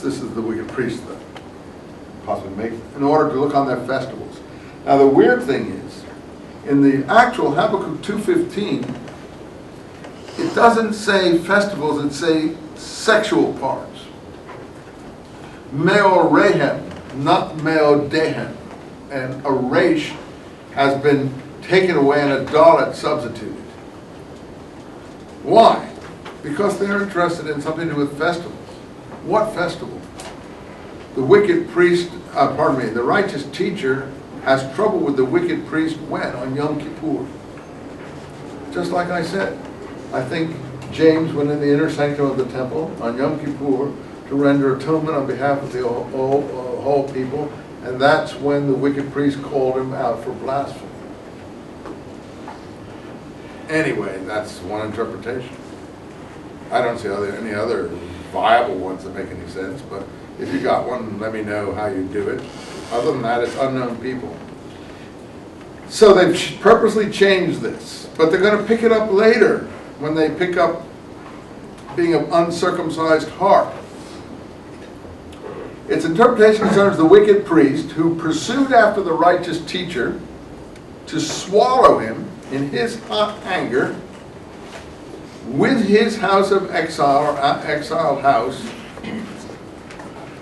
this is the wicked priest that possibly make, in order to look on their festivals. Now the weird thing is, in the actual Habakkuk 2:15, it doesn't say festivals, it say sexual parts. Meo rehem, not meo dehem. And a resh has been taken away and a dalet substituted. Why? Because they're interested in something to do with festivals. What festival? The wicked priest, the righteous teacher has trouble with the wicked priest when? On Yom Kippur. Just like I said, I think James went in the inner sanctum of the temple on Yom Kippur to render atonement on behalf of the whole people, and that's when the wicked priest called him out for blasphemy. Anyway, that's one interpretation. I don't see any other viable ones that make any sense, but if you got one, let me know how you do it. Other than that, it's unknown people. So they've purposely changed this, but they're going to pick it up later when they pick up being of uncircumcised heart. Its interpretation concerns the wicked priest who pursued after the righteous teacher to swallow him in his hot anger with his house of exile or exiled house.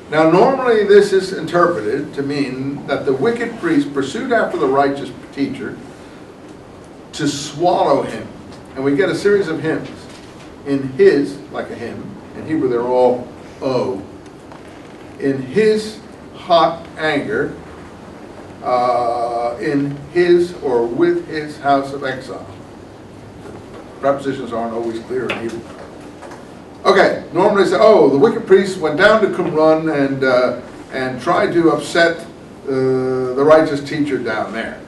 Now normally this is interpreted to mean that the wicked priest pursued after the righteous teacher to swallow him. And we get a series of hymns. In his, like a hymn, in Hebrew they're all O. In his hot anger, in his or with his house of exile. Prepositions aren't always clear in Hebrew. Okay, normally say, oh, the wicked priest went down to Qumran and tried to upset the righteous teacher down there.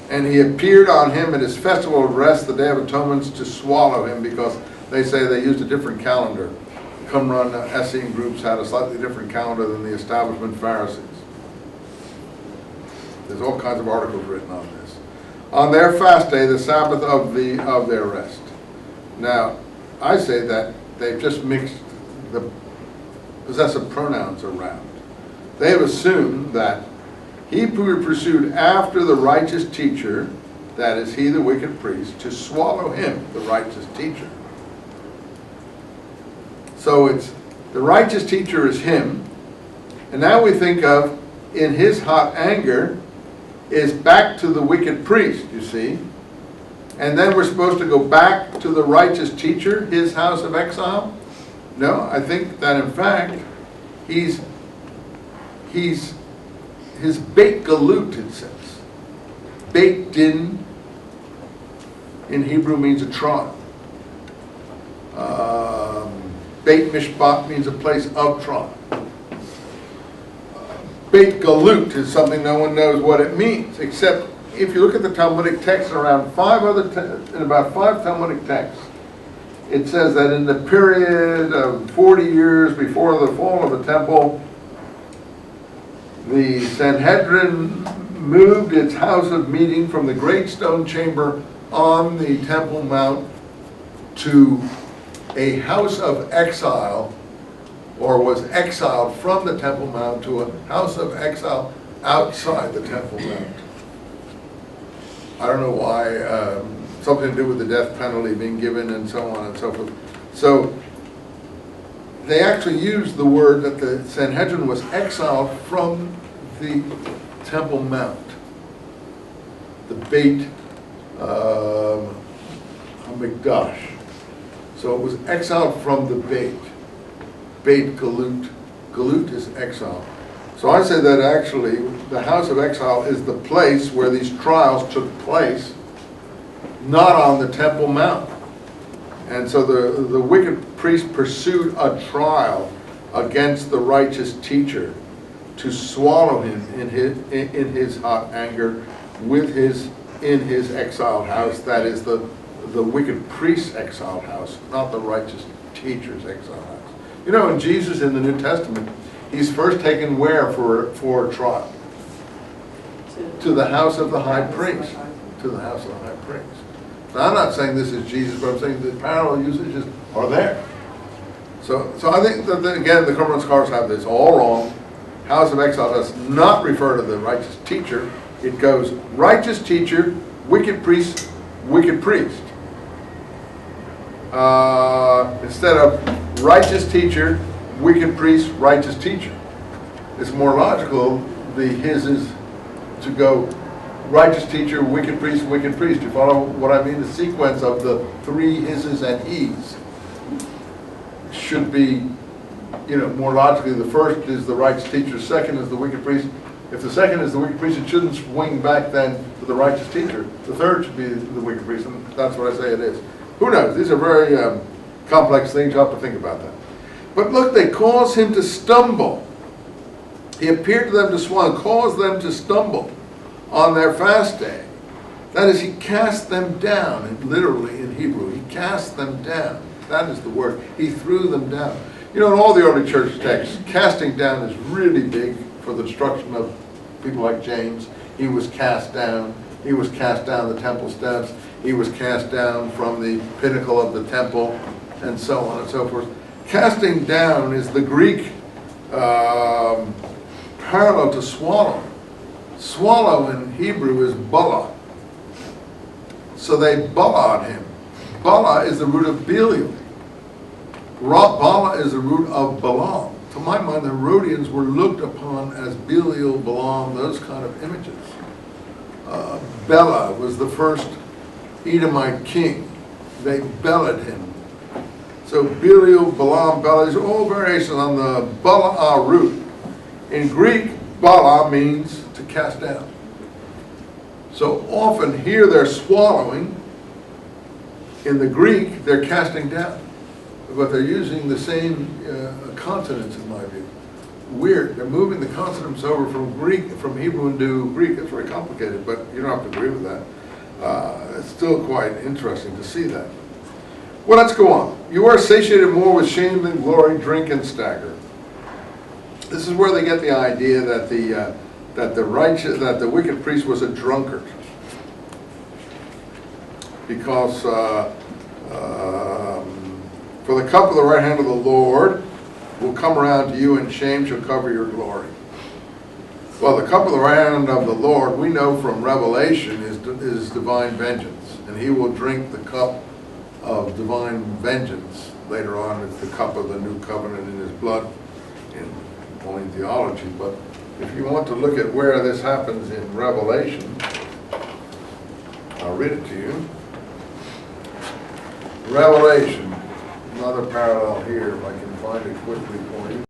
And he appeared on him at his festival of rest, the Day of Atonements, to swallow him, because they say they used a different calendar. Qumran Essene groups had a slightly different calendar than the establishment Pharisees. There's all kinds of articles written on this. On their fast day, the Sabbath of their rest. Now, I say that they've just mixed the possessive pronouns around. They have assumed that he pursued after the righteous teacher, that is, he, the wicked priest, to swallow him, the righteous teacher. So it's the righteous teacher is him, and now we think of in his hot anger is back to the wicked priest, you see. And then we're supposed to go back to the righteous teacher, his house of exile? No, I think that in fact, his Beit Galut, it says. Beit Din in Hebrew means a trial. Beit Mishpat means a place of trial. Beit Galut is something no one knows what it means, except if you look at the Talmudic text in about five Talmudic texts, it says that in the period of 40 years before the fall of the temple, the Sanhedrin moved its house of meeting from the great stone chamber on the Temple Mount to a house of exile, or was exiled from the Temple Mount to a house of exile outside the Temple Mount. I don't know why, something to do with the death penalty being given and so on and so forth. So they actually used the word that the Sanhedrin was exiled from the Temple Mount, the Beit HaMikdash. So it was exiled from the Beit Galut. Galut is exile. So I say that actually the house of exile is the place where these trials took place, not on the Temple Mount. And so the wicked priest pursued a trial against the righteous teacher to swallow him in his hot anger in his exiled house. That is the wicked priest's exiled house, not the righteous teacher's exiled house. You know, in Jesus in the New Testament, he's first taken where for a trial? To the house of the high priest. To the house of the high priest. Now, I'm not saying this is Jesus, but I'm saying the parallel usages are there. So I think that, again, the Qumran scholars have this all wrong. House of exile does not refer to the righteous teacher. It goes righteous teacher, wicked priest, wicked priest. Instead of righteous teacher, wicked priest, righteous teacher. It's more logical, his is to go righteous teacher, wicked priest, wicked priest. You follow what I mean? The sequence of the three his's and he's should be, more logically, the first is the righteous teacher, second is the wicked priest. If the second is the wicked priest, it shouldn't swing back then to the righteous teacher. The third should be the wicked priest, and that's what I say it is. Who knows? These are very complex things. You have to think about that. But look, they cause him to stumble. He appeared to them to swallow, caused them to stumble on their fast day. That is, he cast them down, and literally in Hebrew. He cast them down. That is the word. He threw them down. In all the early church texts, casting down is really big for the destruction of people like James. He was cast down. He was cast down the temple steps. He was cast down from the pinnacle of the temple, and so on and so forth. Casting down is the Greek parallel to swallow. Swallow in Hebrew is bala. So they bala'd him. Bala is the root of Belial. Bala is the root of Balaam. To my mind, the Herodians were looked upon as Belial, Balaam, those kind of images. Bela was the first Edomite king. They bella'd him. So Belial, Balaam, Bela, these are all variations on the Bala'a root. In Greek, Bala means to cast down. So often here they're swallowing. In the Greek, they're casting down. But they're using the same consonants, in my view. Weird. They're moving the consonants over from Hebrew into Greek. It's very complicated, but you don't have to agree with that. It's still quite interesting to see that. Well, let's go on. You are satiated more with shame than glory, drink and stagger. This is where they get the idea that the wicked priest was a drunkard, because for the cup of the right hand of the Lord will come around to you, and shame shall cover your glory. Well, the cup of the right hand of the Lord, we know from Revelation, is divine vengeance, and he will drink the cup of divine vengeance later on. It's the cup of the new covenant in his blood, in only theology. But if you want to look at where this happens in Revelation, I'll read it to you. Revelation, another parallel here, if I can find it quickly for you.